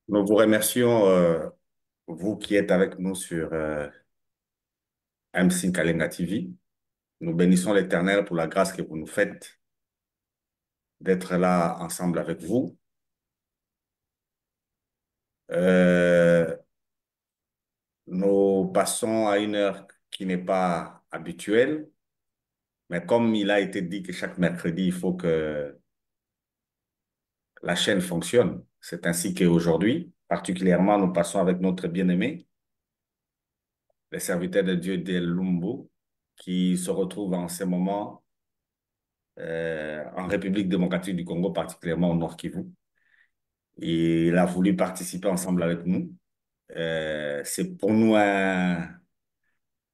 Nous vous remercions, vous qui êtes avec nous sur MC Kalenga TV. Nous bénissons l'Éternel pour la grâce que vous nous faites d'être là ensemble avec vous. Euh, Nous passons à une heure qui n'est pas habituelle, mais comme il a été dit que chaque mercredi, il faut que la chaîne fonctionne. C'est ainsi qu'aujourd'hui, particulièrement, nous passons avec notre bien-aimé, les serviteurs de Dieu d'El Lumbu, qui se retrouve en ce moment en République démocratique du Congo, particulièrement au Nord Kivu. Et il a voulu participer ensemble avec nous. C'est pour nous un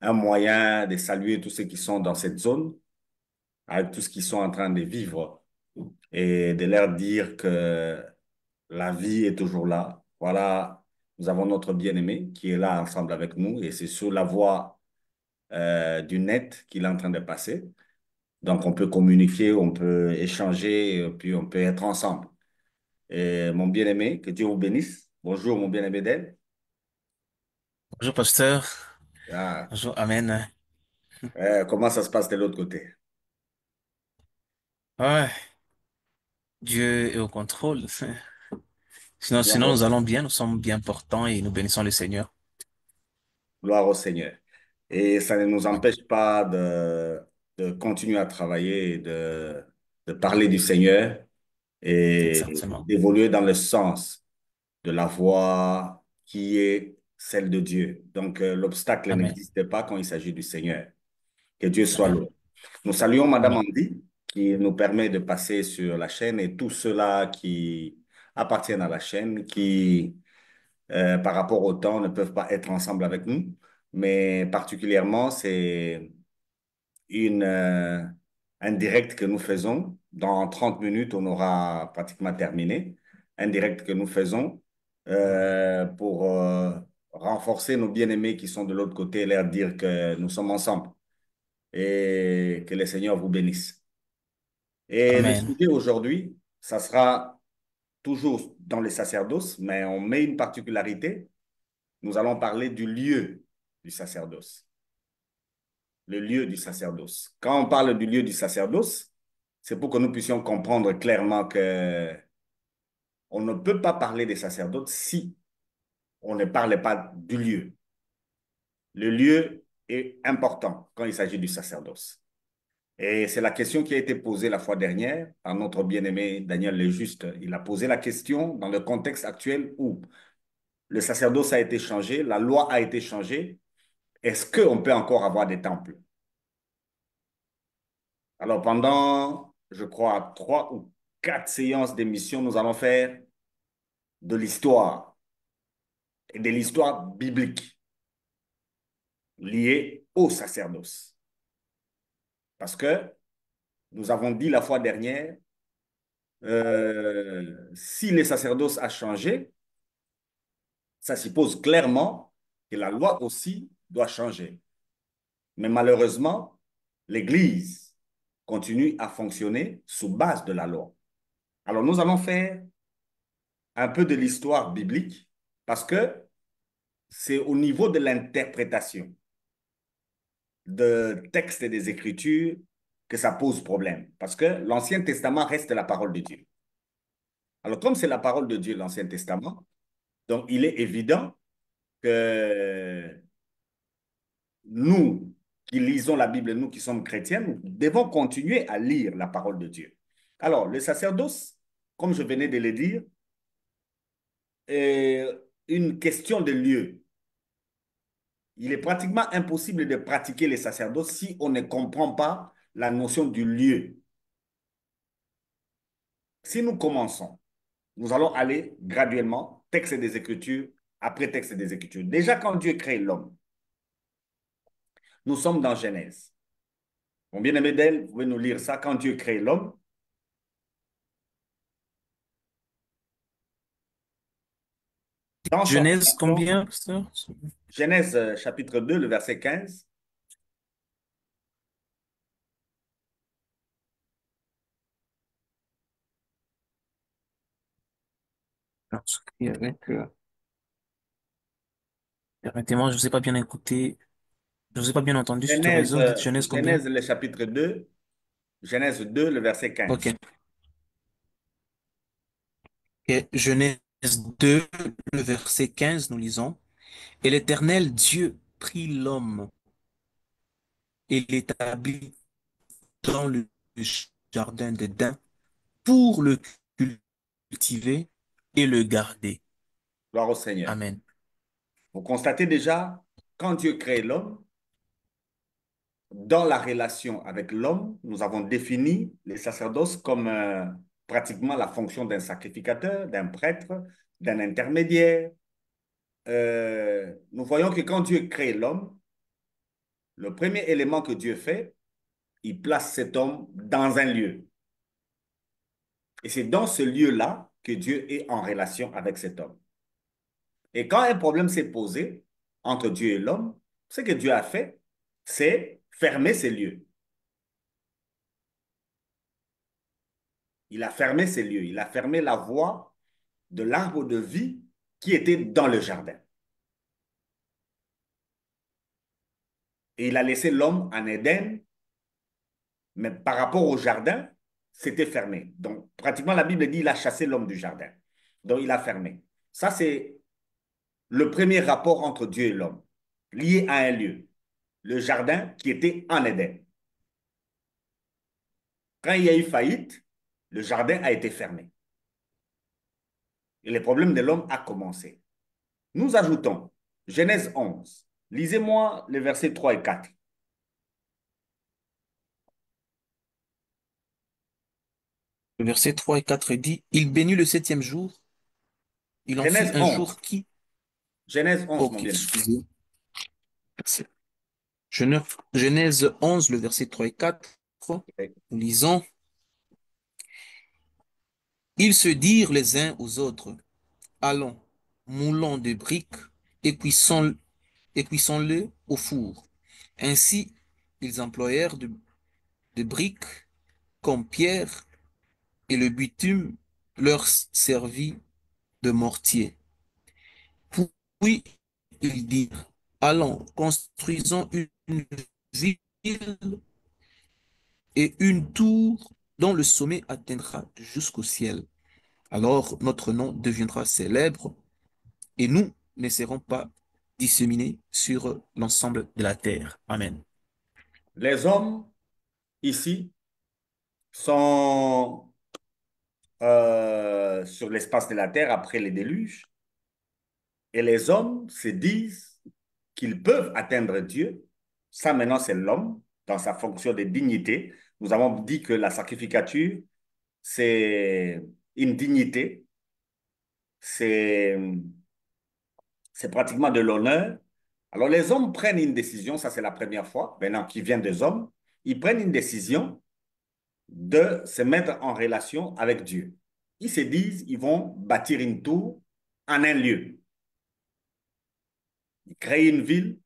moyen de saluer tous ceux qui sont dans cette zone, avec tout ce qu'ils sont en train de vivre, et de leur dire que la vie est toujours là. Voilà, nous avons notre bien-aimé qui est là ensemble avec nous, et c'est sur la voie du net qu'il est en train de passer. Donc, on peut communiquer, on peut échanger, et puis on peut être ensemble. Et mon bien-aimé, que Dieu vous bénisse. Bonjour, mon bien-aimé d'elle. Bonjour, pasteur. Ah, Bonjour, Amen. comment ça se passe de l'autre côté? Ouais, Dieu est au contrôle. Sinon, Gloire nous au, allons bien, nous sommes bien portants et nous bénissons le Seigneur. gloire au Seigneur. Et ça ne nous Ouais, empêche pas de continuer à travailler, de parler du Seigneur et exactement. d'évoluer dans le sens de la voie qui est celle de Dieu. Donc, l'obstacle Amen. n'existe pas quand il s'agit du Seigneur. Que Dieu soit Amen. loué. Nous saluons Madame Amen. Andy qui nous permet de passer sur la chaîne et tous ceux-là qui appartiennent à la chaîne, qui, par rapport au temps, ne peuvent pas être ensemble avec nous. Mais particulièrement, c'est une, un direct que nous faisons. Dans 30 minutes, on aura pratiquement terminé. Un direct que nous faisons pour renforcer nos bien-aimés qui sont de l'autre côté et leur dire que nous sommes ensemble et que le Seigneur vous bénisse. Et le Amen. sujet aujourd'hui, ça sera toujours dans les sacerdoces, mais on met une particularité. Nous allons parler du lieu du sacerdoce. Le lieu du sacerdoce. Quand on parle du lieu du sacerdoce, c'est pour que nous puissions comprendre clairement que on ne peut pas parler des sacerdotes si on ne parle pas du lieu. Le lieu est important quand il s'agit du sacerdoce. Et c'est la question qui a été posée la fois dernière par notre bien-aimé Daniel Lejuste. Il a posé la question dans le contexte actuel où le sacerdoce a été changé, la loi a été changée. Est-ce qu'on peut encore avoir des temples? Alors pendant, je crois, 3 ou 4 séances d'émission, nous allons faire de l'histoire et de l'histoire biblique liée au sacerdoce. Parce que nous avons dit la fois dernière, si le sacerdoce a changé, ça suppose clairement que la loi aussi doit changer. Mais malheureusement, l'Église continue à fonctionner sous base de la loi. Alors nous allons faire un peu de l'histoire biblique parce que c'est au niveau de l'interprétation de textes et des Écritures que ça pose problème. Parce que l'Ancien Testament reste la parole de Dieu. Alors comme c'est la parole de Dieu, l'Ancien Testament, donc il est évident que nous qui lisons la Bible, nous qui sommes chrétiens, nous devons continuer à lire la parole de Dieu. Alors, le sacerdoce, comme je venais de le dire, est une question de lieu. Il est pratiquement impossible de pratiquer le sacerdoce si on ne comprend pas la notion du lieu. Si nous commençons, nous allons aller graduellement, texte des Écritures après texte des Écritures. Déjà, quand Dieu crée l'homme, nous sommes dans Genèse. Mon bien-aimé d'elle, vous pouvez nous lire ça. Quand Dieu crée l'homme, dans son Genèse création, combien, pasteur? Genèse chapitre 2, le verset 15. Et avec, permettez-moi, je ne vous ai pas bien écouté, je ne vous ai pas bien entendu sur ce Genèse, réseau. Vous dites Genèse combien? Genèse, le chapitre 2, Genèse 2, le verset 15. Ok. Et Genèse 2, le verset 15, nous lisons. Et l'Éternel Dieu prit l'homme et l'établit dans le jardin d'Éden pour le cultiver et le garder. Gloire au Seigneur. Amen. Vous constatez déjà, quand Dieu crée l'homme, dans la relation avec l'homme, nous avons défini les sacerdoces comme pratiquement la fonction d'un sacrificateur, d'un prêtre, d'un intermédiaire. Nous voyons que quand Dieu crée l'homme, le premier élément que Dieu fait, il place cet homme dans un lieu. Et c'est dans ce lieu-là que Dieu est en relation avec cet homme. Et quand un problème s'est posé entre Dieu et l'homme, ce que Dieu a fait, c'est fermer ces lieux. Il a fermé ces lieux. Il a fermé la voie de l'arbre de vie qui était dans le jardin. Et il a laissé l'homme en Éden, mais par rapport au jardin, c'était fermé. Donc, pratiquement, la Bible dit qu'il a chassé l'homme du jardin. Donc, il a fermé. Ça, c'est le premier rapport entre Dieu et l'homme, lié à un lieu, le jardin qui était en Éden. Quand il y a eu faillite, le jardin a été fermé. Et le problème de l'homme a commencé. Nous ajoutons Genèse 11. Lisez-moi les versets 3 et 4. Le verset 3 et 4 dit, il bénit le septième jour, il en fit Genèse un 11. jour qui, Genèse 11, mon ok, bien-aimé. excusez. Genèse 11, le verset 3 et 4, nous lisons, ils se dirent les uns aux autres, allons, moulons des briques et cuissons-le au four. Ainsi, ils employèrent de briques comme pierre et le bitume leur servit de mortier. Puis ils dirent, allons, construisons une ville et une tour dont le sommet atteindra jusqu'au ciel. Alors notre nom deviendra célèbre et nous ne serons pas disséminés sur l'ensemble de la terre. Amen. Les hommes, ici, sont sur l'espace de la terre après les déluges. Et les hommes se disent qu'ils peuvent atteindre Dieu. Ça, maintenant, c'est l'homme dans sa fonction de dignité. Nous avons dit que la sacrificature, c'est une dignité, c'est c'est pratiquement de l'honneur. Alors, les hommes prennent une décision, ça c'est la première fois, maintenant qui vient des hommes, ils prennent une décision de se mettre en relation avec Dieu. Ils se disent, ils vont bâtir une tour en un lieu. Ils créent une ville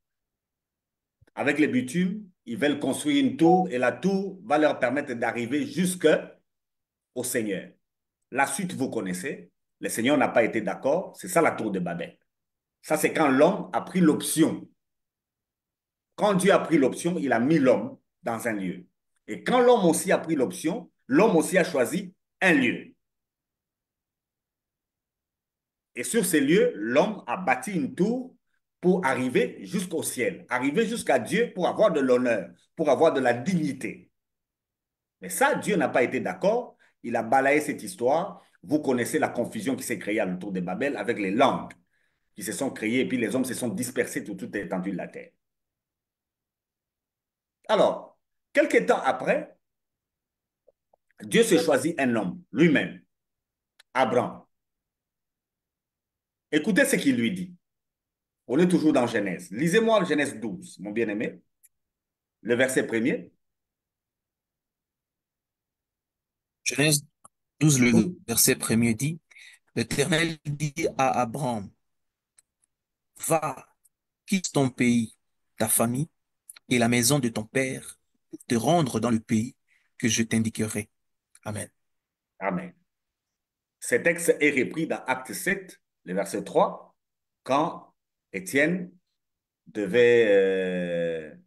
avec les bitumes, ils veulent construire une tour et la tour va leur permettre d'arriver jusqu'au Seigneur. La suite, vous connaissez, le Seigneur n'a pas été d'accord, c'est ça la tour de Babel. Ça, c'est quand l'homme a pris l'option. Quand Dieu a pris l'option, il a mis l'homme dans un lieu. Et quand l'homme aussi a pris l'option, l'homme aussi a choisi un lieu. Et sur ces lieux, l'homme a bâti une tour pour arriver jusqu'au ciel, arriver jusqu'à Dieu pour avoir de l'honneur, pour avoir de la dignité. Mais ça, Dieu n'a pas été d'accord. Il a balayé cette histoire. Vous connaissez la confusion qui s'est créée à l'autour de Babel avec les langues qui se sont créées et puis les hommes se sont dispersés sur toute l'étendue de la terre. Alors, quelques temps après, Dieu se choisit un homme, lui-même, Abraham. Écoutez ce qu'il lui dit. On est toujours dans Genèse. Lisez-moi Genèse 12, mon bien-aimé, le verset premier. Genèse 12, le verset premier dit, l'Éternel dit à Abraham, va, quitte ton pays, ta famille et la maison de ton père, pour te rendre dans le pays que je t'indiquerai. Amen. Amen. Ce texte est repris dans Acte 7, le verset 3, quand Étienne devait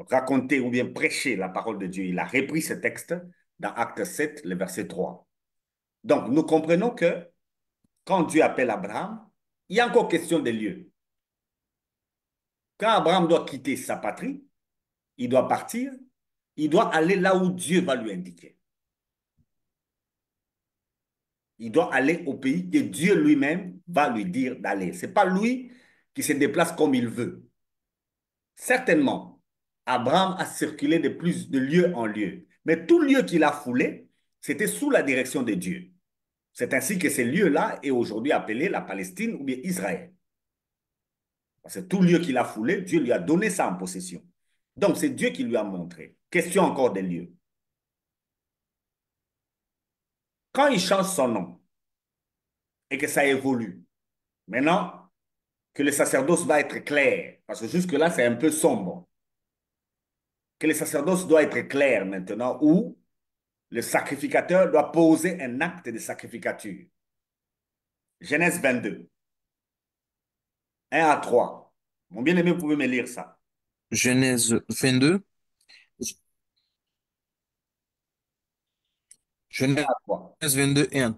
raconter ou bien prêcher la parole de Dieu. Il a repris ce texte dans Acte 7, le verset 3. Donc, nous comprenons que quand Dieu appelle Abraham, il y a encore question des lieux. Quand Abraham doit quitter sa patrie, il doit partir, il doit aller là où Dieu va lui indiquer. Il doit aller au pays que Dieu lui-même va lui dire d'aller. Ce n'est pas lui qui se déplace comme il veut. Certainement, Abraham a circulé de plus de lieu en lieu. Mais tout lieu qu'il a foulé, c'était sous la direction de Dieu. C'est ainsi que ce lieu-là est aujourd'hui appelé la Palestine ou bien Israël. Parce que tout lieu qu'il a foulé, Dieu lui a donné ça en possession. Donc, c'est Dieu qui lui a montré. Question encore des lieux. Quand il change son nom et que ça évolue, maintenant que le sacerdoce va être clair, parce que jusque-là, c'est un peu sombre, que le sacerdoce doit être clair maintenant, où le sacrificateur doit poser un acte de sacrificature. Genèse 22, 1 à 3. Mon bien-aimé, vous pouvez me lire ça. Genèse 22, 1 Genèse à 3. 22 et 1.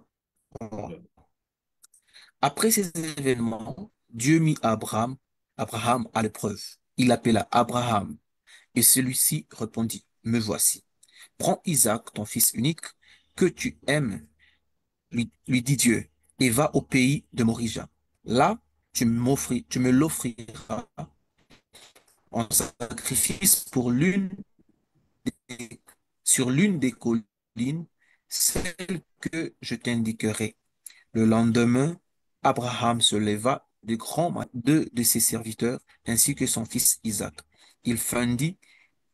Après ces événements, Dieu mit Abraham à l'épreuve. Il l'appela Abraham, et celui-ci répondit, Me voici. Prends Isaac, ton fils unique, que tu aimes, lui dit Dieu, et va au pays de Morija. Là, tu me l'offriras en sacrifice sur l'une des collines, celle que je t'indiquerai. Le lendemain, Abraham se leva deux de ses serviteurs, ainsi que son fils Isaac. Il fendit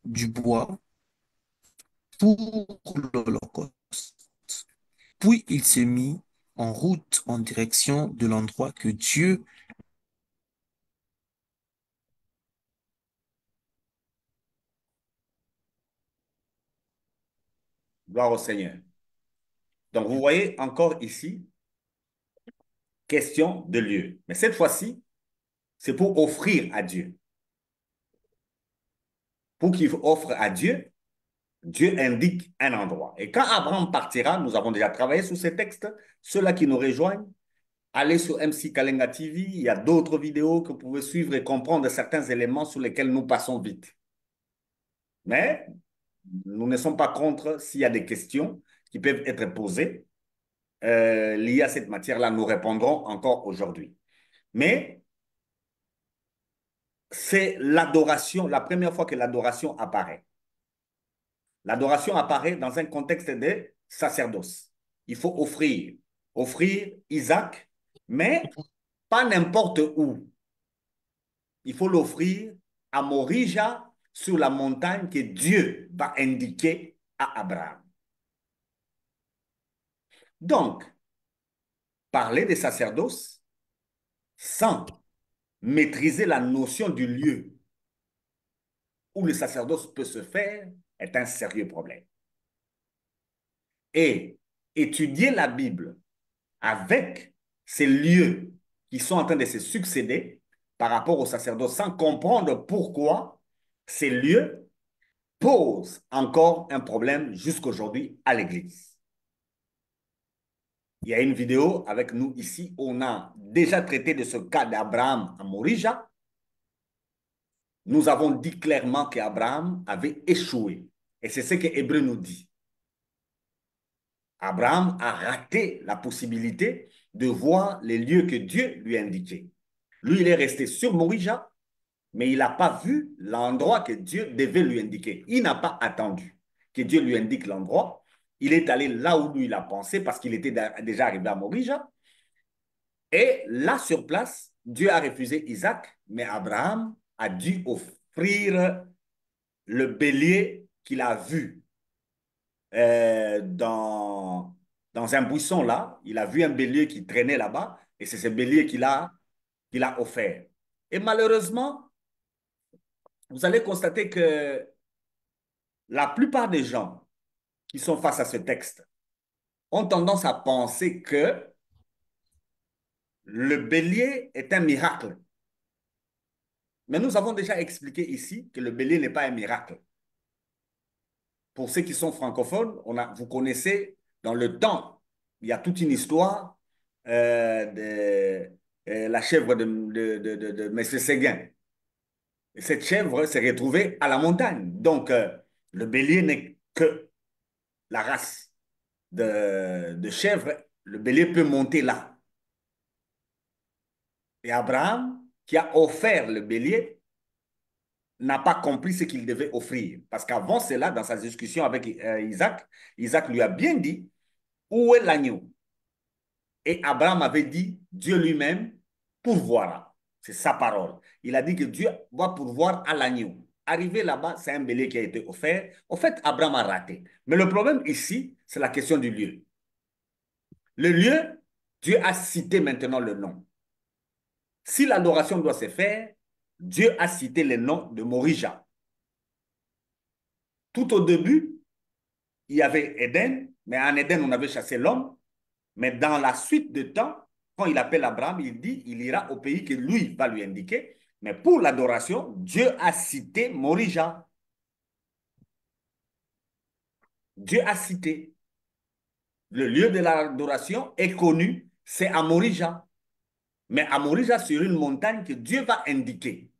du bois pour l'Holocauste. Puis il se mit en route en direction de l'endroit que Dieu. Gloire au Seigneur. Donc, vous voyez encore ici, question de lieu. Mais cette fois-ci, c'est pour offrir à Dieu. Pour qu'il offre à Dieu, Dieu indique un endroit. Et quand Abraham partira, nous avons déjà travaillé sur ces textes, ceux-là qui nous rejoignent, allez sur MC Kalenga TV, il y a d'autres vidéos que vous pouvez suivre et comprendre certains éléments sur lesquels nous passons vite. Mais nous ne sommes pas contre s'il y a des questions qui peuvent être posées liées à cette matière-là. Nous répondrons encore aujourd'hui. Mais c'est l'adoration, la première fois que l'adoration apparaît. L'adoration apparaît dans un contexte de sacerdoce. Il faut offrir Isaac, mais pas n'importe où. Il faut l'offrir à Morija sur la montagne que Dieu va indiquer à Abraham. Donc, parler de sacerdoce sans maîtriser la notion du lieu où le sacerdoce peut se faire est un sérieux problème. Et étudier la Bible avec ces lieux qui sont en train de se succéder par rapport au sacerdoce sans comprendre pourquoi ces lieux posent encore un problème jusqu'aujourd'hui à l'Église. Il y a une vidéo avec nous ici, on a déjà traité de ce cas d'Abraham à Morija. Nous avons dit clairement qu'Abraham avait échoué. Et c'est ce que Hébreu nous dit. Abraham a raté la possibilité de voir les lieux que Dieu lui a indiqués. Lui, il est resté sur Morija, mais il n'a pas vu l'endroit que Dieu devait lui indiquer. Il n'a pas attendu que Dieu lui indique l'endroit. Il est allé là où lui il a pensé parce qu'il était déjà arrivé à Morija. Et là, sur place, Dieu a refusé Isaac, mais Abraham a dû offrir le bélier qu'il a vu dans un buisson là. Il a vu un bélier qui traînait là-bas et c'est ce bélier qu'il a offert. Et malheureusement, vous allez constater que la plupart des gens qui sont face à ce texte ont tendance à penser que le bélier est un miracle. Mais nous avons déjà expliqué ici que le bélier n'est pas un miracle. Pour ceux qui sont francophones, vous connaissez, dans le temps, il y a toute une histoire de la chèvre de M. Séguin. Et cette chèvre s'est retrouvée à la montagne. Donc, le bélier n'est que la race de chèvre. Le bélier peut monter là. Et Abraham, qui a offert le bélier, n'a pas compris ce qu'il devait offrir. Parce qu'avant cela, dans sa discussion avec Isaac, Isaac lui a bien dit, où est l'agneau? Et Abraham avait dit, Dieu lui-même pourvoira. C'est sa parole. Il a dit que Dieu va pourvoir à l'agneau. Arrivé là-bas, c'est un bélier qui a été offert. En fait, Abraham a raté. Mais le problème ici, c'est la question du lieu. Le lieu, Dieu a cité maintenant le nom. Si l'adoration doit se faire, Dieu a cité le nom de Morija. Tout au début, il y avait Éden, mais en Éden, on avait chassé l'homme. Mais dans la suite de temps, quand il appelle Abraham, il dit il ira au pays que lui va lui indiquer. Mais pour l'adoration, Dieu a cité Morija. Dieu a cité. Le lieu de l'adoration est connu, c'est à Morija. Mais à Morija, sur une montagne que Dieu va indiquer.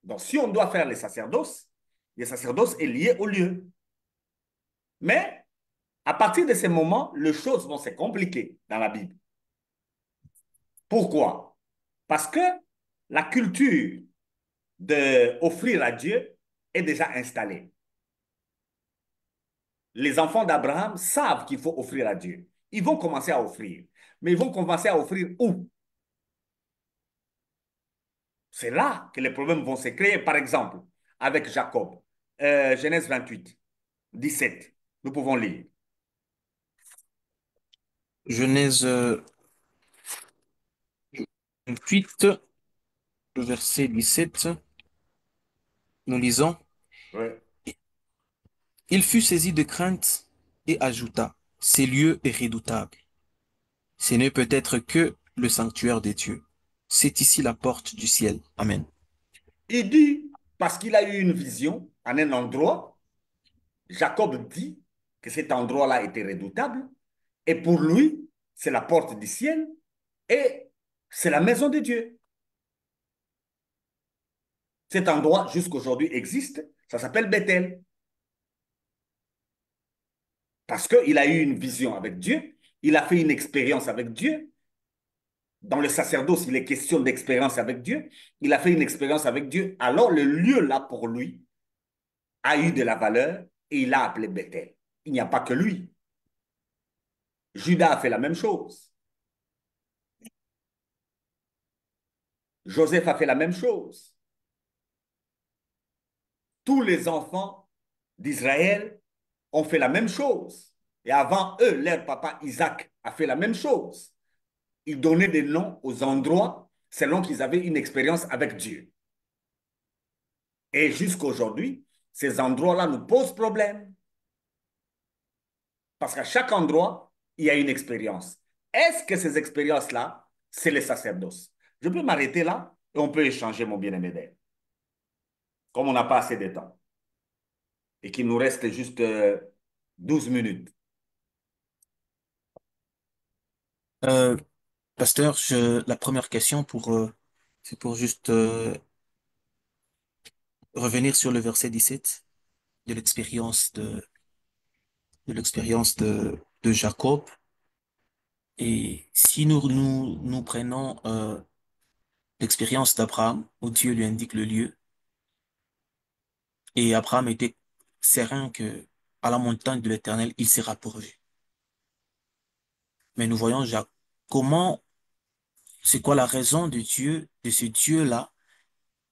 Donc, si on doit faire les sacerdoces est lié au lieu. Mais à partir de ce moment, les choses vont se compliquer dans la Bible. Pourquoi? Parce que la culture d'offrir à Dieu est déjà installée. Les enfants d'Abraham savent qu'il faut offrir à Dieu. Ils vont commencer à offrir. Mais ils vont commencer à offrir où? C'est là que les problèmes vont se créer. Par exemple, avec Jacob, Genèse 28, 17, nous pouvons lire. Genèse 28, le verset 17, nous lisons, Oui. il fut saisi de crainte et ajouta, ces lieux est redoutable. Ce n'est peut-être que le sanctuaire des dieux. C'est ici la porte du ciel. Amen. Il dit, parce qu'il a eu une vision en un endroit, Jacob dit que cet endroit-là était redoutable, et pour lui, c'est la porte du ciel, et c'est la maison de Dieu. Cet endroit, jusqu'aujourd'hui, existe, ça s'appelle Bethel, parce qu'il a eu une vision avec Dieu, il a fait une expérience avec Dieu. Dans le sacerdoce, il est question d'expérience avec Dieu. Il a fait une expérience avec Dieu. Alors, le lieu là, pour lui, a eu de la valeur et il l'a appelé Bethel. Il n'y a pas que lui. Judas a fait la même chose. Joseph a fait la même chose. Tous les enfants d'Israël ont fait la même chose. Et avant eux, leur papa Isaac a fait la même chose. Ils donnaient des noms aux endroits selon qu'ils avaient une expérience avec Dieu. Et jusqu'à aujourd'hui, ces endroits-là nous posent problème. Parce qu'à chaque endroit, il y a une expérience. Est-ce que ces expériences-là, c'est le sacerdoce? Je peux m'arrêter là et on peut échanger, mon bien-aimé d'elle. Comme on n'a pas assez de temps et qu'il nous reste juste 12 minutes. Euh, Pasteur, la première question c'est pour juste revenir sur le verset 17 de l'expérience de Jacob. Et si nous prenons l'expérience d'Abraham, où Dieu lui indique le lieu, et Abraham était serein que à la montagne de l'Éternel, il sera pourvu. Mais nous voyons Jacques, comment, c'est quoi la raison de Dieu, de ce Dieu-là,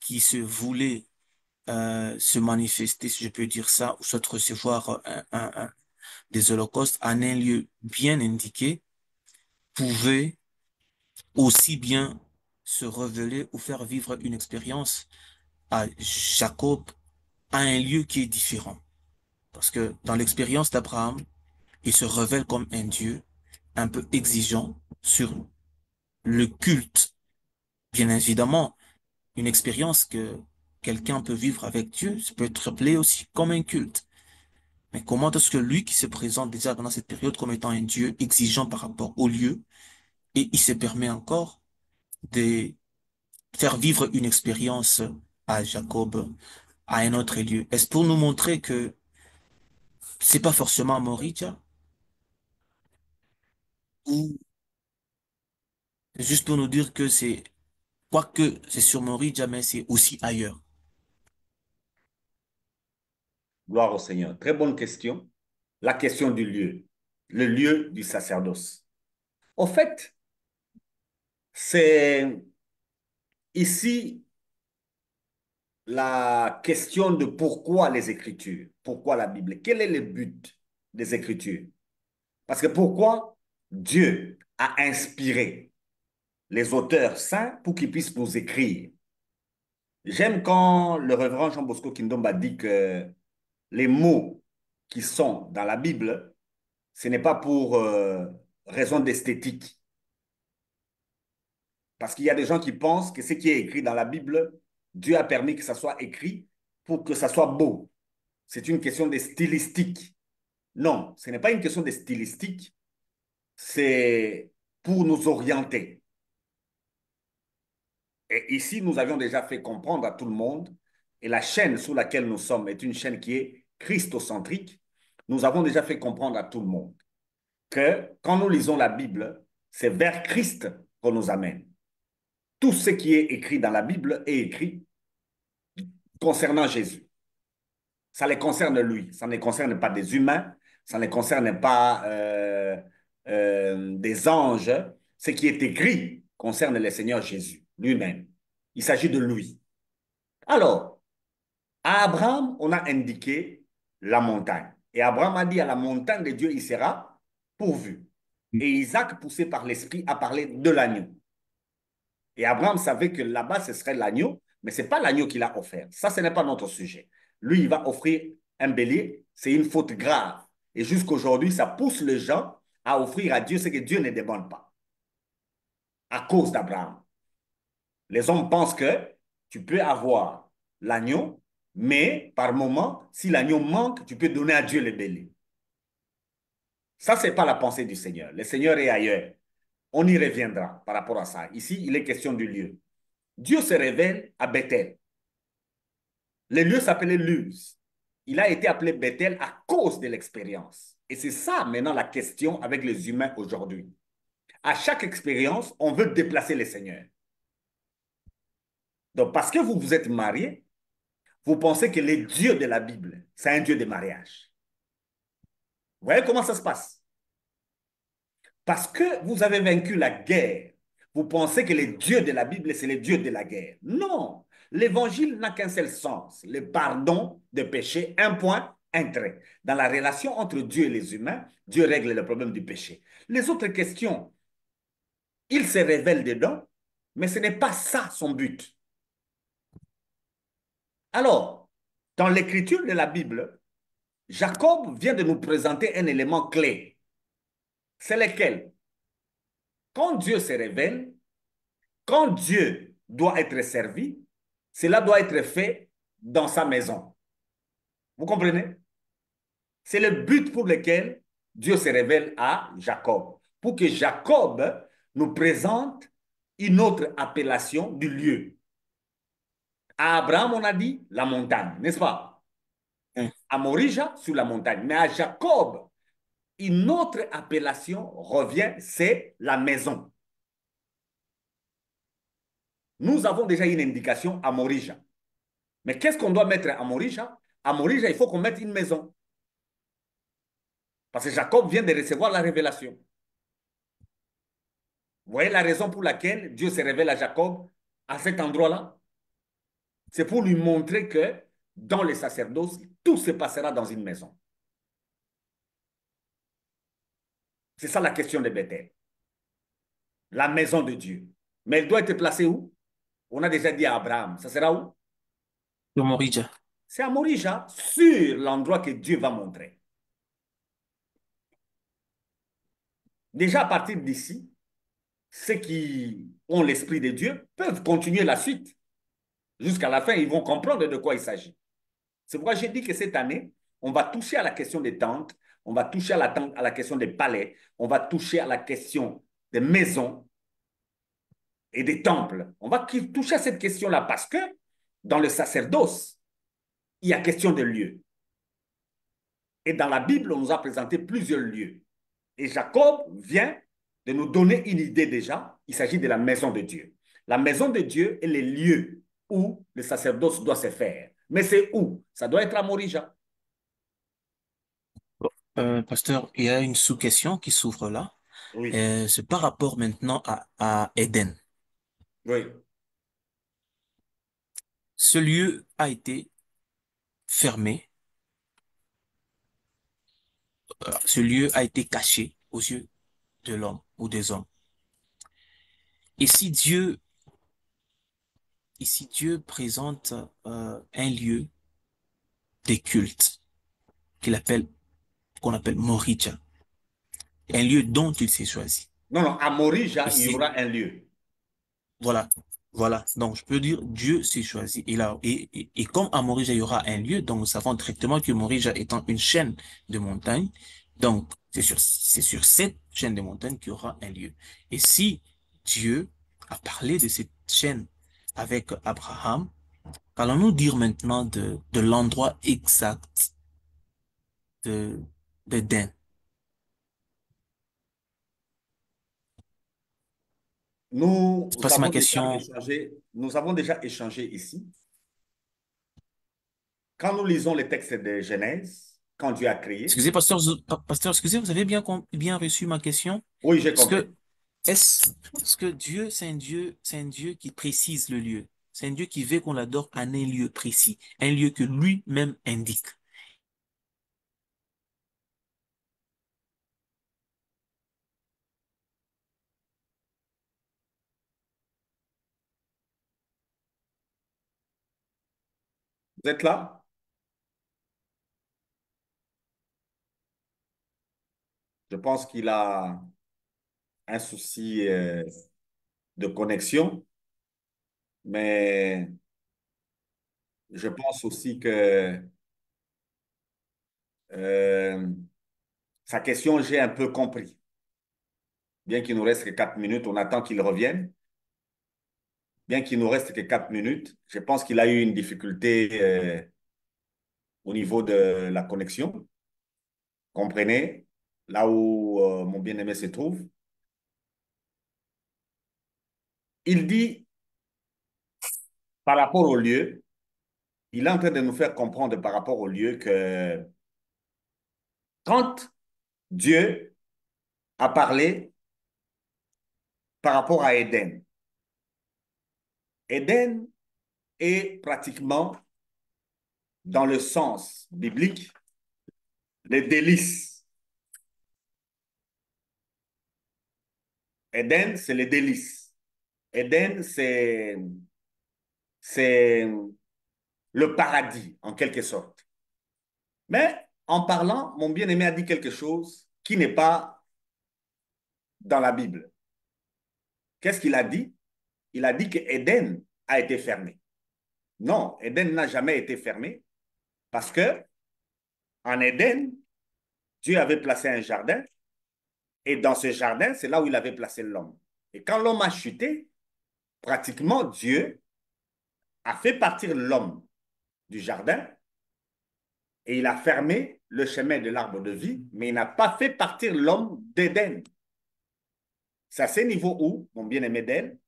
qui se voulait se manifester, si je peux dire ça, ou soit recevoir des holocaustes en un lieu bien indiqué, pouvait aussi bien se révéler ou faire vivre une expérience à Jacob à un lieu qui est différent. Parce que dans l'expérience d'Abraham, il se révèle comme un Dieu, un peu exigeant sur le culte. Bien évidemment, une expérience que quelqu'un peut vivre avec Dieu, ça peut être appelé aussi comme un culte. Mais comment est-ce que lui qui se présente déjà dans cette période comme étant un Dieu exigeant par rapport au lieu, et il se permet encore de faire vivre une expérience à Jacob, à un autre lieu? Est-ce pour nous montrer que c'est pas forcément à Moridia, ou juste pour nous dire que c'est, quoique c'est sur Moridia, mais c'est aussi ailleurs? Gloire au Seigneur. Très bonne question. La question du lieu, le lieu du sacerdoce. Au fait, c'est ici la question de pourquoi les Écritures, pourquoi la Bible, quel est le but des Écritures? Parce que pourquoi Dieu a inspiré les auteurs saints pour qu'ils puissent nous écrire. J'aime quand le révérend Jean Bosco Kindomba dit que les mots qui sont dans la Bible, ce n'est pas pour raison d'esthétique. Parce qu'il y a des gens qui pensent que ce qui est écrit dans la Bible, Dieu a permis que ça soit écrit pour que ça soit beau. C'est une question de stylistique. Non, ce n'est pas une question de stylistique, c'est pour nous orienter. Et ici, nous avions déjà fait comprendre à tout le monde, et la chaîne sur laquelle nous sommes est une chaîne qui est christocentrique. Nous avons déjà fait comprendre à tout le monde que quand nous lisons la Bible, c'est vers Christ qu'on nous amène. Tout ce qui est écrit dans la Bible est écrit concernant Jésus. Ça les concerne lui, ça ne concerne pas des humains, ça ne concerne pas des anges. Ce qui est écrit concerne le Seigneur Jésus lui-même. Il s'agit de lui. Alors, à Abraham, on a indiqué la montagne. Et Abraham a dit à la montagne de Dieu, il sera pourvu. Et Isaac, poussé par l'Esprit, a parlé de l'agneau. Et Abraham savait que là-bas, ce serait l'agneau, mais ce n'est pas l'agneau qu'il a offert. Ça, ce n'est pas notre sujet. Lui, il va offrir un bélier. C'est une faute grave. Et jusqu'aujourd'hui, ça pousse les gens à offrir à Dieu ce que Dieu ne demande pas, à cause d'Abraham. Les hommes pensent que tu peux avoir l'agneau, mais par moment, si l'agneau manque, tu peux donner à Dieu le bélier. Ça, ce n'est pas la pensée du Seigneur. Le Seigneur est ailleurs. On y reviendra par rapport à ça. Ici, il est question du lieu. Dieu se révèle à Bethel. Le lieu s'appelait Luz. Il a été appelé Bethel à cause de l'expérience. Et c'est ça maintenant la question avec les humains aujourd'hui. À chaque expérience, on veut déplacer le Seigneur. Donc, parce que vous vous êtes marié, vous pensez que le Dieu de la Bible, c'est un Dieu de mariage. Vous voyez comment ça se passe? Parce que vous avez vaincu la guerre, vous pensez que le Dieu de la Bible, c'est le Dieu de la guerre. Non, l'évangile n'a qu'un seul sens, le pardon de péché, un point, un trait. Dans la relation entre Dieu et les humains, Dieu règle le problème du péché. Les autres questions, il se révèle dedans, mais ce n'est pas ça son but. Alors, dans l'écriture de la Bible, Jacob vient de nous présenter un élément clé. C'est lequel? Quand Dieu se révèle, quand Dieu doit être servi, cela doit être fait dans sa maison. Vous comprenez? C'est le but pour lequel Dieu se révèle à Jacob. Pour que Jacob nous présente une autre appellation du lieu. À Abraham, on a dit la montagne, n'est-ce pas? À Morija, sur la montagne. Mais à Jacob, une autre appellation revient, c'est la maison. Nous avons déjà une indication à Morija. Mais qu'est-ce qu'on doit mettre à Morija? À Morija, il faut qu'on mette une maison. Parce que Jacob vient de recevoir la révélation. Vous voyez la raison pour laquelle Dieu se révèle à Jacob à cet endroit-là? C'est pour lui montrer que dans le sacerdoce, tout se passera dans une maison. C'est ça la question de Bethel. La maison de Dieu. Mais elle doit être placée où? On a déjà dit à Abraham. Ça sera où? Sur Moridia. C'est à Morija, sur l'endroit que Dieu va montrer. Déjà à partir d'ici, ceux qui ont l'Esprit de Dieu peuvent continuer la suite. Jusqu'à la fin, ils vont comprendre de quoi il s'agit. C'est pourquoi j'ai dit que cette année, on va toucher à la question des tentes, on va toucher à la question des palais, on va toucher à la question des maisons et des temples. On va toucher à cette question-là parce que dans le sacerdoce, il y a question de lieux. Et dans la Bible, on nous a présenté plusieurs lieux. Et Jacob vient de nous donner une idée déjà. Il s'agit de la maison de Dieu. La maison de Dieu est le lieu où le sacerdoce doit se faire. Mais c'est où? Ça doit être à Morija. Pasteur, il y a une sous-question qui s'ouvre là. Oui, C'est par rapport maintenant à Éden. oui. Ce lieu a été fermé, ce lieu a été caché aux yeux de l'homme ou des hommes. Et si Dieu présente un lieu des cultes qu'on appelle Morija, un lieu dont il s'est choisi. Non, non, à Et Morija, il y c'est aura un lieu. Voilà, voilà. Donc, je peux dire, Dieu s'est choisi. Et comme à Morija, il y aura un lieu, donc nous savons directement que Morija étant une chaîne de montagnes, donc c'est sur cette chaîne de montagnes qu'il y aura un lieu. Et si Dieu a parlé de cette chaîne avec Abraham, allons-nous dire maintenant de l'endroit exact de, d'Éden. Nous Parce que ma avons déjà question, échangé, nous avons déjà échangé ici. Quand nous lisons les textes de Genèse, quand Dieu a créé, pasteur, excusez, vous avez bien reçu ma question? oui, j'ai Parce compris. que est-ce que Dieu, c'est un Dieu qui précise le lieu. C'est un Dieu qui veut qu'on l'adore en un lieu précis, un lieu que lui-même indique. Vous êtes là? Je pense qu'il a un souci de connexion, mais je pense aussi que euh, sa question, j'ai un peu compris. Bien qu'il nous reste que 4 minutes, on attend qu'il revienne. Bien qu'il nous reste que 4 minutes, je pense qu'il a eu une difficulté au niveau de la connexion. Comprenez, là où mon bien-aimé se trouve. Il dit, par rapport au lieu, il est en train de nous faire comprendre par rapport au lieu que quand Dieu a parlé par rapport à Éden, Éden est pratiquement, dans le sens biblique, les délices. Éden, c'est les délices. Éden, c'est le paradis, en quelque sorte. Mais en parlant, mon bien-aimé a dit quelque chose qui n'est pas dans la Bible. Qu'est-ce qu'il a dit? Il a dit que Éden a été fermé. Non, Éden n'a jamais été fermé parce que en Éden, Dieu avait placé un jardin et dans ce jardin, c'est là où il avait placé l'homme. Et quand l'homme a chuté, pratiquement Dieu a fait partir l'homme du jardin et il a fermé le chemin de l'arbre de vie, mais il n'a pas fait partir l'homme d'Éden. C'est à ce niveau où, mon bien-aimé d'elle,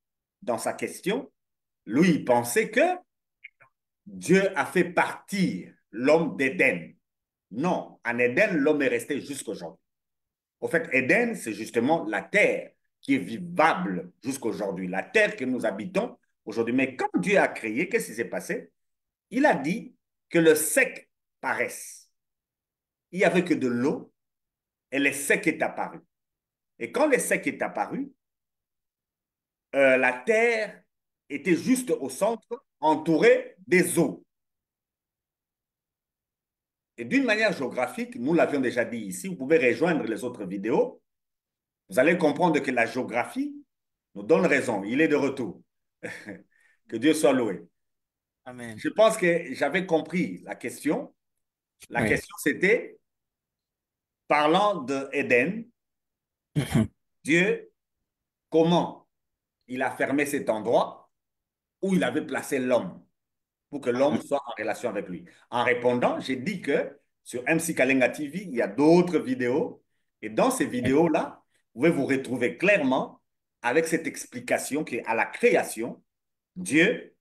dans sa question, lui, il pensait que Dieu a fait partir l'homme d'Éden. Non, en Éden, l'homme est resté jusqu'aujourd'hui. Au fait, Éden, c'est justement la terre qui est vivable jusqu'aujourd'hui, la terre que nous habitons aujourd'hui. Mais quand Dieu a créé, qu'est-ce qui s'est passé? Il a dit que le sec paraisse. Il n'y avait que de l'eau et le sec est apparu. Et quand le sec est apparu, la terre était juste au centre, entourée des eaux. Et d'une manière géographique, nous l'avions déjà dit ici, vous pouvez rejoindre les autres vidéos, Vous allez comprendre que la géographie nous donne raison. Il est de retour. Que Dieu soit loué. Amen. Je pense que j'avais compris la question. La Oui. question, c'était, parlant de Éden, Mhm. Dieu, comment il a fermé cet endroit où il avait placé l'homme pour que l'homme Mhm. soit en relation avec lui. En répondant, j'ai dit que sur MC Kalenga TV, il y a d'autres vidéos. Et dans ces vidéos-là, vous pouvez vous retrouver clairement avec cette explication qu'à la création, Dieu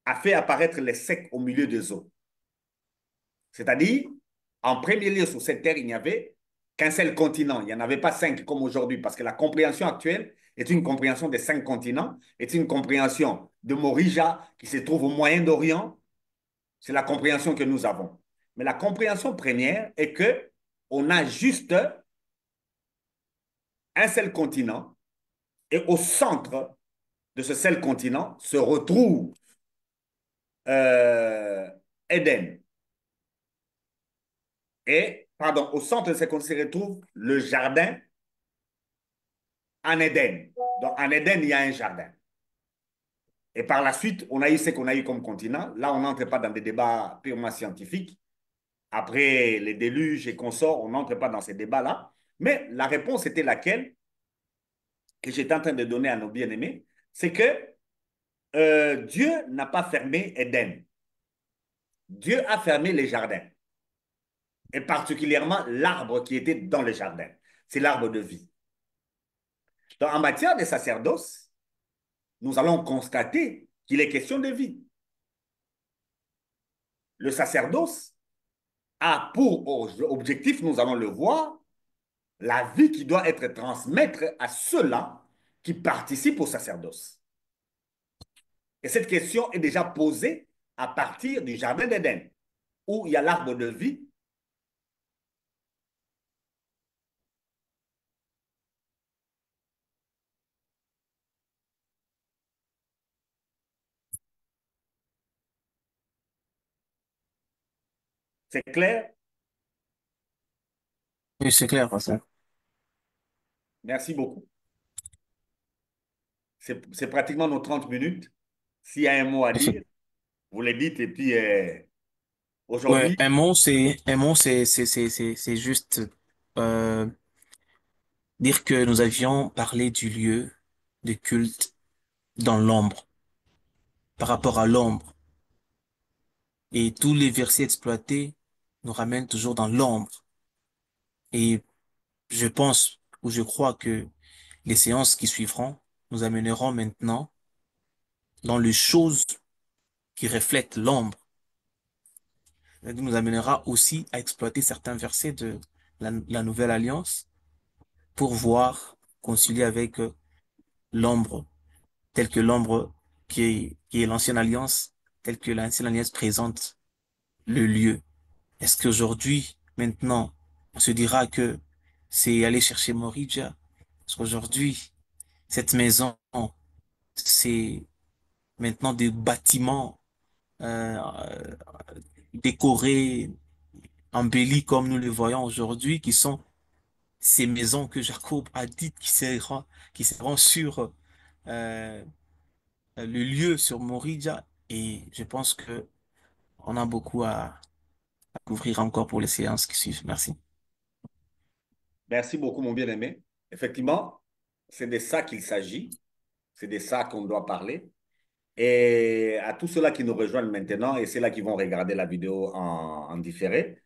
a fait apparaître les secs au milieu des eaux. C'est-à-dire, en premier lieu, sur cette terre, il n'y avait qu'un seul continent. Il n'y en avait pas cinq comme aujourd'hui, parce que la compréhension actuelle est une compréhension des cinq continents, est une compréhension de Morija qui se trouve au Moyen-Orient. C'est la compréhension que nous avons. Mais la compréhension première est que on a juste un seul continent et au centre de ce seul continent se retrouve Éden. Et, pardon, au centre de ce continent se retrouve le jardin en Éden. Donc, en Éden, il y a un jardin. Et par la suite, on a eu ce qu'on a eu comme continent. Là, on n'entre pas dans des débats purement scientifiques. Après les déluges et consorts, on n'entre pas dans ces débats-là. Mais la réponse était laquelle, que j'étais en train de donner à nos bien-aimés, c'est que Dieu n'a pas fermé Éden. Dieu a fermé les jardins. Et particulièrement l'arbre qui était dans le jardin. C'est l'arbre de vie. Donc, en matière de sacerdoce, nous allons constater qu'il est question de vie. Le sacerdoce a pour objectif, nous allons le voir, la vie qui doit être transmise à ceux-là qui participent au sacerdoce. Et cette question est déjà posée à partir du jardin d'Éden, où il y a l'arbre de vie. C'est clair? Oui, c'est clair, ça. Merci beaucoup. C'est pratiquement nos 30 minutes. S'il y a un mot à dire, vous le dites. Et puis, Ouais, aujourd'hui, c'est juste euh, dire que nous avions parlé du lieu de culte dans l'ombre, par rapport à l'ombre. Et tous les versets exploités nous ramènent toujours dans l'ombre. Et je pense ou je crois que les séances qui suivront nous amèneront maintenant dans les choses qui reflètent l'ombre. Elle nous amènera aussi à exploiter certains versets de la Nouvelle Alliance pour voir, concilier avec l'ombre, tel que l'ombre qui est l'Ancienne Alliance, tel que l'Ancienne Alliance présente le lieu. Est-ce qu'aujourd'hui, maintenant, on se dira que c'est aller chercher Moridja? Parce qu'aujourd'hui, cette maison, c'est maintenant des bâtiments euh, décorés, embellis comme nous le voyons aujourd'hui, qui sont ces maisons que Jacob a dites qui seront sur euh, le lieu sur Moridia. Et je pense que on a beaucoup à couvrir encore pour les séances qui suivent. Merci. merci beaucoup, mon bien-aimé. Effectivement, c'est de ça qu'il s'agit. C'est de ça qu'on doit parler. Et à tous ceux-là qui nous rejoignent maintenant et ceux-là qui vont regarder la vidéo en différé,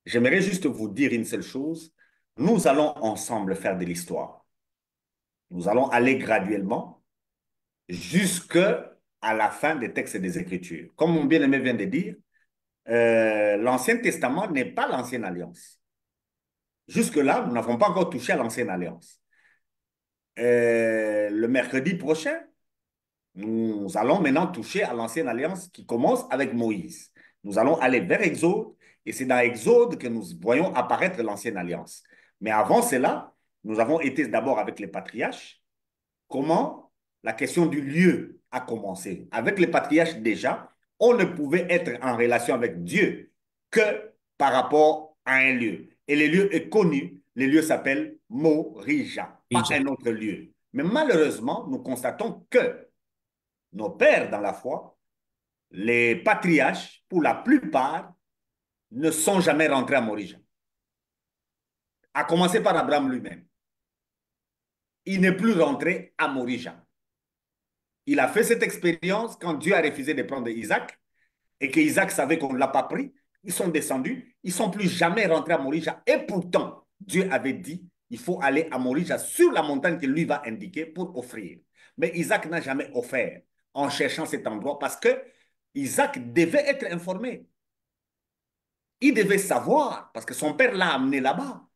j'aimerais juste vous dire une seule chose. Nous allons ensemble faire de l'histoire. Nous allons aller graduellement jusqu'à la fin des textes et des Écritures. Comme mon bien-aimé vient de dire, l'Ancien Testament n'est pas l'Ancienne Alliance. Jusque-là, nous n'avons pas encore touché à l'Ancienne Alliance. Le mercredi prochain, nous allons maintenant toucher à l'Ancienne Alliance qui commence avec Moïse. Nous allons aller vers Exode et c'est dans Exode que nous voyons apparaître l'Ancienne Alliance. Mais avant cela, nous avons été d'abord avec les patriarches. Comment la question du lieu a commencé. Avec les patriarches déjà, on ne pouvait être en relation avec Dieu que par rapport à un lieu. Et le lieu est connu. Le lieu s'appelle Morija. pas Déjà. un autre lieu. Mais malheureusement, nous constatons que nos pères dans la foi, les patriarches, pour la plupart, ne sont jamais rentrés à Morija. À commencer par Abraham lui-même. Il n'est plus rentré à Morija. Il a fait cette expérience quand Dieu a refusé de prendre Isaac et que Isaac savait qu'on ne l'a pas pris. Ils sont descendus, ils ne sont plus jamais rentrés à Morija. Et pourtant, Dieu avait dit, il faut aller à Morija sur la montagne qu'il lui va indiquer pour offrir. Mais Isaac n'a jamais offert en cherchant cet endroit parce que Isaac devait être informé. Il devait savoir, parce que son père l'a amené là-bas.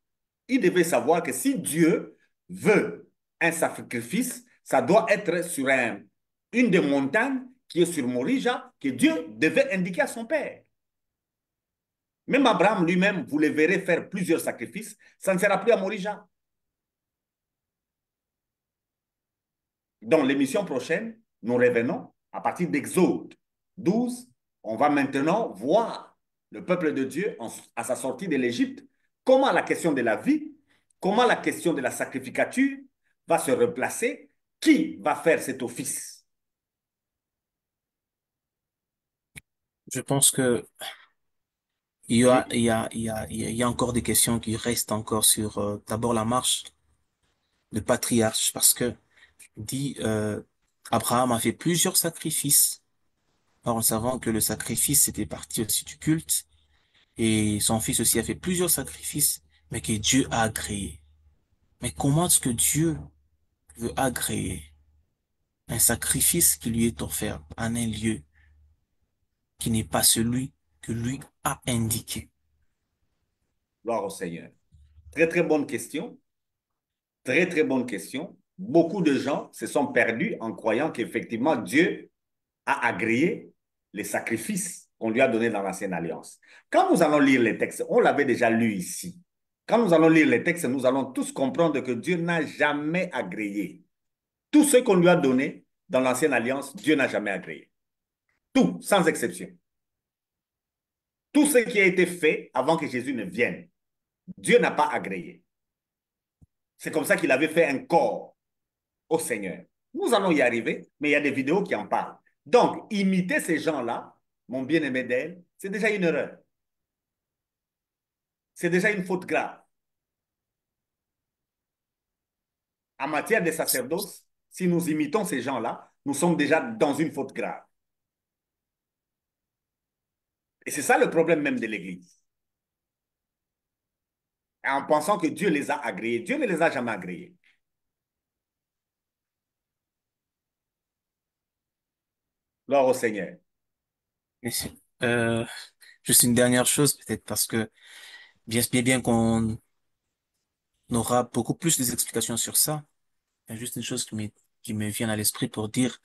Il devait savoir que si Dieu veut un sacrifice, ça doit être sur une des montagnes qui est sur Morija, que Dieu devait indiquer à son père. Même Abraham lui-même, vous le verrez faire plusieurs sacrifices, ça ne sera plus à Morija. Dans l'émission prochaine, nous revenons à partir d'Exode 12. On va maintenant voir le peuple de Dieu à sa sortie de l'Égypte, comment la question de la vie, comment la question de la sacrificature va se replacer, qui va faire cet office. Je pense que il y a, Oui, il y a, il y a, il y a encore des questions qui restent encore sur d'abord la marche de patriarche parce que dit Abraham a fait plusieurs sacrifices. Or, en savant que le sacrifice c'était partie aussi du culte et son fils aussi a fait plusieurs sacrifices, mais que Dieu a agréé. Mais comment est-ce que Dieu veut agréer un sacrifice qui lui est offert en un lieu qui n'est pas celui que lui a indiqué? gloire au Seigneur. Très, très bonne question. Très, très bonne question. Beaucoup de gens se sont perdus en croyant qu'effectivement Dieu a agréé les sacrifices qu'on lui a donnés dans l'ancienne alliance. Quand nous allons lire les textes, on l'avait déjà lu ici. Quand nous allons lire les textes, nous allons tous comprendre que Dieu n'a jamais agréé. Tout ce qu'on lui a donné dans l'ancienne alliance, Dieu n'a jamais agréé. Tout, sans exception. Tout ce qui a été fait avant que Jésus ne vienne, Dieu n'a pas agréé. C'est comme ça qu'il avait fait un corps au Seigneur. Nous allons y arriver, mais il y a des vidéos qui en parlent. Donc, imiter ces gens-là, mon bien-aimé d'elle, c'est déjà une erreur. C'est déjà une faute grave. En matière de sacerdoce, si nous imitons ces gens-là, nous sommes déjà dans une faute grave. Et c'est ça le problème même de l'Église. En pensant que Dieu les a agréés. Dieu ne les a jamais agréés. Gloire au Seigneur. Merci. Euh, Juste une dernière chose, peut-être parce que bien qu'on aura beaucoup plus d'explications sur ça. Il y a juste une chose qui me vient à l'esprit pour dire,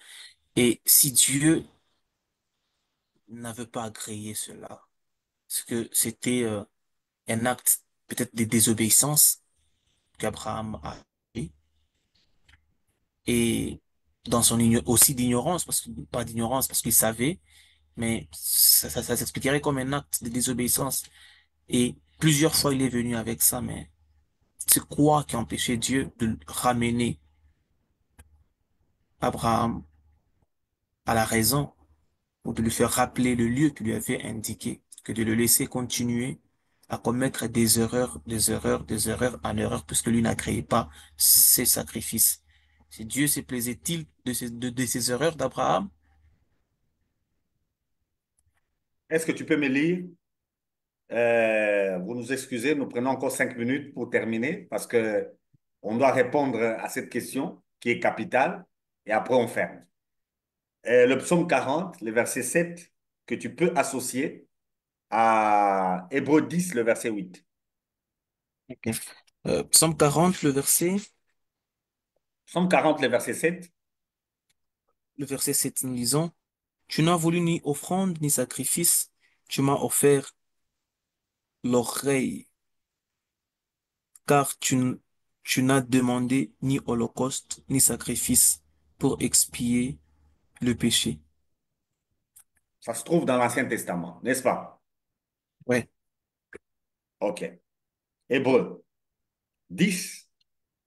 et si Dieu n'avait pas agréé cela, est-ce que c'était un acte peut-être de désobéissance qu'Abraham a fait, et dans son aussi d'ignorance, parce que pas d'ignorance, parce qu'il savait, mais ça s'expliquerait comme un acte de désobéissance. Et plusieurs fois il est venu avec ça, mais c'est quoi qui a empêché Dieu de ramener Abraham à la raison ou de lui faire rappeler le lieu qu'il lui avait indiqué, que de le laisser continuer à commettre des erreurs en erreur, puisque lui n'a créé pas ses sacrifices. Si Dieu se plaisait-il de ces erreurs d'Abraham? Est-ce que tu peux me lire? Vous nous excusez, nous prenons encore 5 minutes pour terminer parce que on doit répondre à cette question qui est capitale et après on ferme. Le psaume 40, le verset 7, que tu peux associer à Hébreux 10, le verset 8. Ok. Psaume 40, Psaume 40, le verset 7. le verset 7, nous lisons, tu n'as voulu ni offrande ni sacrifice, tu m'as offert l'oreille, car tu n'as demandé ni holocauste ni sacrifice pour expier le péché. Ça se trouve dans l'Ancien Testament, n'est-ce pas? Ouais. OK. Hébreux 10,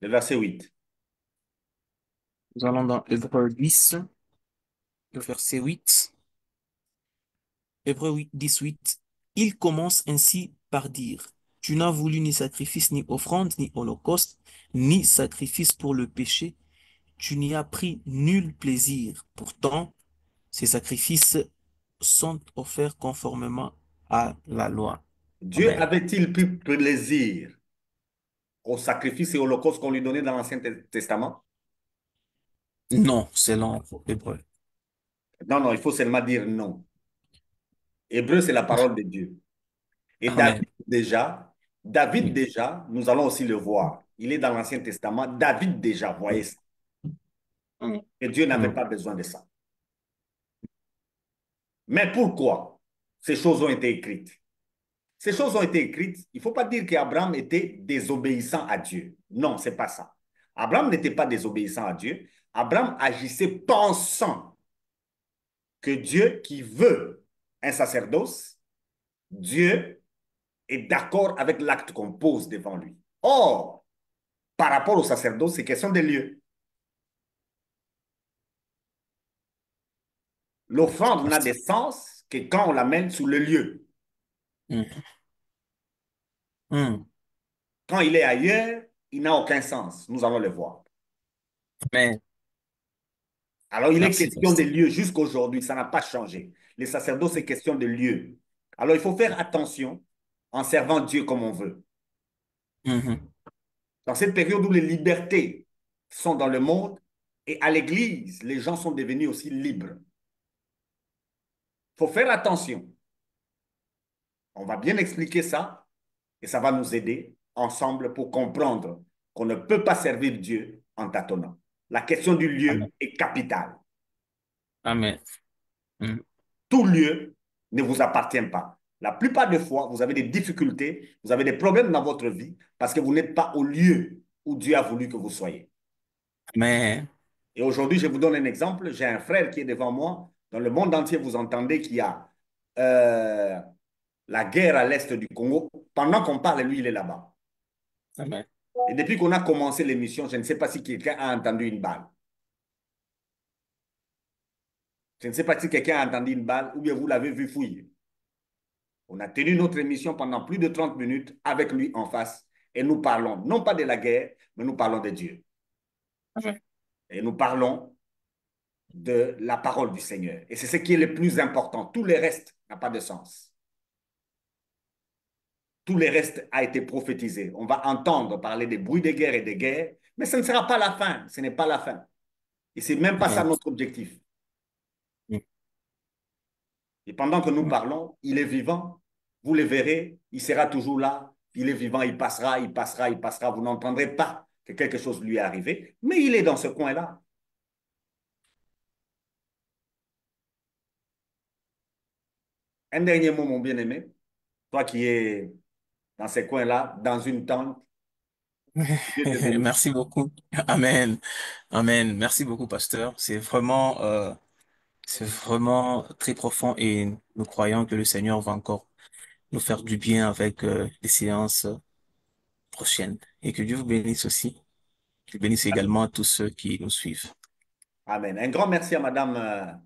le verset 8. Nous allons dans Hébreux 10, le verset 8. Hébreux 8, 18. Il commence ainsi par dire, tu n'as voulu ni sacrifice, ni offrande, ni holocauste, ni sacrifice pour le péché. Tu n'y as pris nul plaisir. Pourtant, ces sacrifices sont offerts conformément à la loi. Dieu Amen. avait-il pris plaisir au sacrifice et au holocauste qu'on lui donnait dans l'Ancien Testament? Non, selon Hébreu. Non, non, il faut seulement dire non. Hébreu, c'est la parole de Dieu. Et Amen. David déjà, nous allons aussi le voir. Il est dans l'Ancien Testament. David déjà, voyez ça. Mm. Et Dieu n'avait Mm. pas besoin de ça. Mais pourquoi ces choses ont été écrites? Ces choses ont été écrites. Il ne faut pas dire qu'Abraham était désobéissant à Dieu. Non, ce n'est pas ça. Abraham n'était pas désobéissant à Dieu. Abraham agissait pensant que Dieu qui veut un sacerdoce, Dieu est d'accord avec l'acte qu'on pose devant lui. Or, par rapport au sacerdoce, c'est question de lieu. L'offrande n'a de Pasteur. sens que quand on l'amène sous le lieu. Mm. Mm. Quand il est ailleurs, il n'a aucun sens. Nous allons le voir. Amen. Alors, il est Merci, question de pasteur. lieu jusqu'aujourd'hui. Ça n'a pas changé. Les sacerdoces, c'est question de lieu. Alors, il faut faire attention en servant Dieu comme on veut. Mhm. Dans cette période où les libertés sont dans le monde et à l'Église, les gens sont devenus aussi libres. Il faut faire attention. On va bien expliquer ça et ça va nous aider ensemble pour comprendre qu'on ne peut pas servir Dieu en tâtonnant. La question du Amen. lieu est capitale. Amen. Mm. Tout lieu ne vous appartient pas. La plupart des fois, vous avez des difficultés, vous avez des problèmes dans votre vie parce que vous n'êtes pas au lieu où Dieu a voulu que vous soyez. Amen. Et aujourd'hui, je vous donne un exemple. J'ai un frère qui est devant moi. Dans le monde entier, vous entendez qu'il y a euh, la guerre à l'est du Congo. Pendant qu'on parle, lui, il est là-bas. Amen. Et depuis qu'on a commencé l'émission, je ne sais pas si quelqu'un a entendu une balle. Je ne sais pas si quelqu'un a entendu une balle ou bien vous l'avez vu fouiller. On a tenu notre émission pendant plus de 30 minutes avec lui en face et nous parlons non pas de la guerre, mais nous parlons de Dieu. Amen. Et nous parlons de la parole du Seigneur. Et c'est ce qui est le plus important. Tout le reste n'a pas de sens. Tout le reste a été prophétisé. On va entendre parler des bruits de guerre et de guerre, mais ce ne sera pas la fin. Ce n'est pas la fin. Et ce n'est même pas ça Amen. notre objectif. Mm. Et pendant que nous Mm. parlons, il est vivant. Vous le verrez, il sera toujours là. Il est vivant, il passera, il passera, il passera. Vous n'entendrez pas que quelque chose lui est arrivé, mais il est dans ce coin-là. Un dernier mot, mon bien-aimé. Toi qui es dans ces coins-là, dans une tente, Dieu te bénisse. Merci beaucoup. Amen. Amen. Merci beaucoup, pasteur. C'est vraiment très profond et nous croyons que le Seigneur va encore nous faire du bien avec les séances prochaines. Et que Dieu vous bénisse aussi. Qu'il bénisse également tous ceux qui nous suivent. Amen. Un grand merci à Madame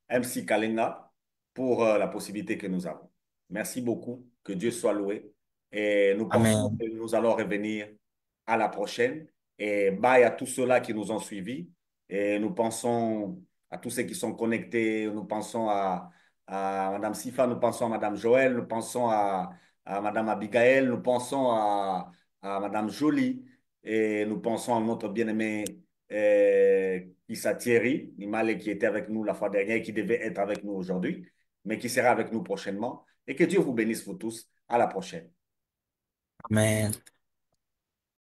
MC Kalenga pour la possibilité que nous avons. Merci beaucoup. Que Dieu soit loué. Et nous pensons Amen. que nous allons revenir à la prochaine. Et bye à tous ceux-là qui nous ont suivis. Et nous pensons à tous ceux qui sont connectés. Nous pensons à Madame Sifa, nous pensons à Madame Joël, nous pensons à Madame Abigail, nous pensons à Madame Jolie. Et nous pensons à notre bien-aimé Issa Thierry, Nimale, qui était avec nous la fois dernière et qui devait être avec nous aujourd'hui, mais qui sera avec nous prochainement. Et que Dieu vous bénisse, vous tous. À la prochaine. Amen.